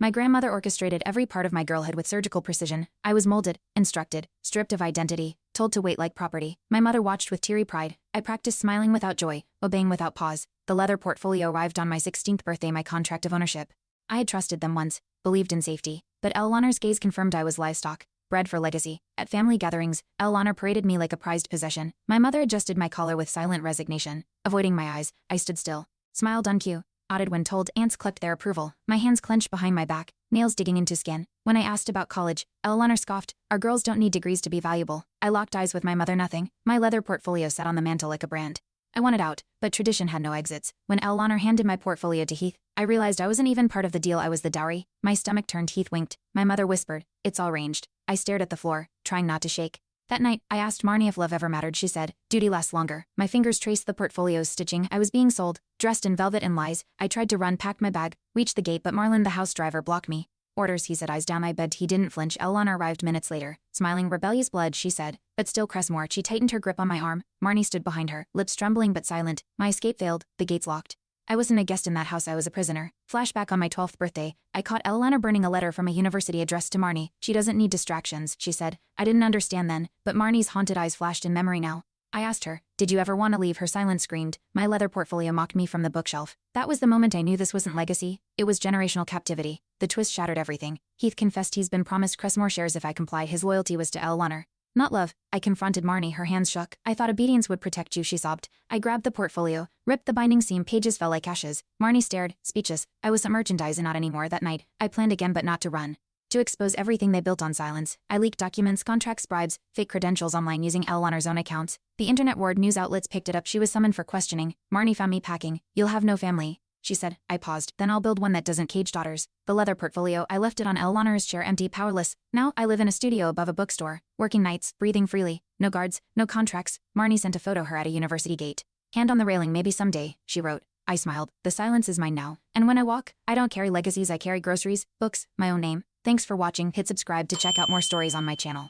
My grandmother orchestrated every part of my girlhood with surgical precision. I was molded, instructed, stripped of identity, told to wait like property. My mother watched with teary pride. I practiced smiling without joy, obeying without pause. The leather portfolio arrived on my 16th birthday, my contract of ownership. I had trusted them once, believed in safety, but Eleanor's gaze confirmed I was livestock, bred for legacy. At family gatherings, Eleanor paraded me like a prized possession. My mother adjusted my collar with silent resignation. Avoiding my eyes, I stood still, smiled on cue, nodded when told, ants clucked their approval. My hands clenched behind my back, nails digging into skin. When I asked about college, Eleanor scoffed, "Our girls don't need degrees to be valuable." I locked eyes with my mother, nothing. My leather portfolio sat on the mantel like a brand. I wanted out, but tradition had no exits. When Eleanor handed my portfolio to Heath, I realized I wasn't even part of the deal. I was the dowry. My stomach turned. Heath winked. My mother whispered, "It's all arranged." I stared at the floor, trying not to shake. That night, I asked Marnie if love ever mattered. She said, "Duty lasts longer." My fingers traced the portfolio's stitching. I was being sold, dressed in velvet and lies. I tried to run, packed my bag, reached the gate, but Marlon, the house driver, blocked me. "Orders," he said, eyes down. I begged. He didn't flinch. Eleanor arrived minutes later, smiling. "Rebellious blood," she said, "but still Cressmore." She tightened her grip on my arm. Marnie stood behind her, lips trembling but silent. My escape failed, the gates locked. I wasn't a guest in that house, I was a prisoner. Flashback. On my 12th birthday, I caught Eleanor burning a letter from a university addressed to Marnie. "She doesn't need distractions," she said. I didn't understand then, but Marnie's haunted eyes flashed in memory now. I asked her, "Did you ever want to leave?" Her silence screamed. My leather portfolio mocked me from the bookshelf. That was the moment I knew this wasn't legacy. It was generational captivity. The twist shattered everything. Heath confessed he's been promised Cressmore shares if I comply. His loyalty was to Eleanor, not love. I confronted Marnie. Her hands shook. "I thought obedience would protect you," she sobbed. I grabbed the portfolio, ripped the binding seam. Pages fell like ashes. Marnie stared, speechless. I was merchandise and not anymore. That night, I planned again, but not to run. To expose everything they built on silence. I leaked documents, contracts, bribes, fake credentials online using Eleanor's own accounts. The internet ward, news outlets picked it up. She was summoned for questioning. Marnie found me packing. "You'll have no family," she said. I paused. "Then I'll build one that doesn't cage daughters." The leather portfolio, I left it on Eleanor's chair, empty, powerless. Now, I live in a studio above a bookstore, working nights, breathing freely. No guards, no contracts. Marnie sent a photo, her at a university gate. "Hand on the railing, maybe someday," she wrote. I smiled. The silence is mine now. And when I walk, I don't carry legacies, I carry groceries, books, my own name. Thanks for watching. Hit subscribe to check out more stories on my channel.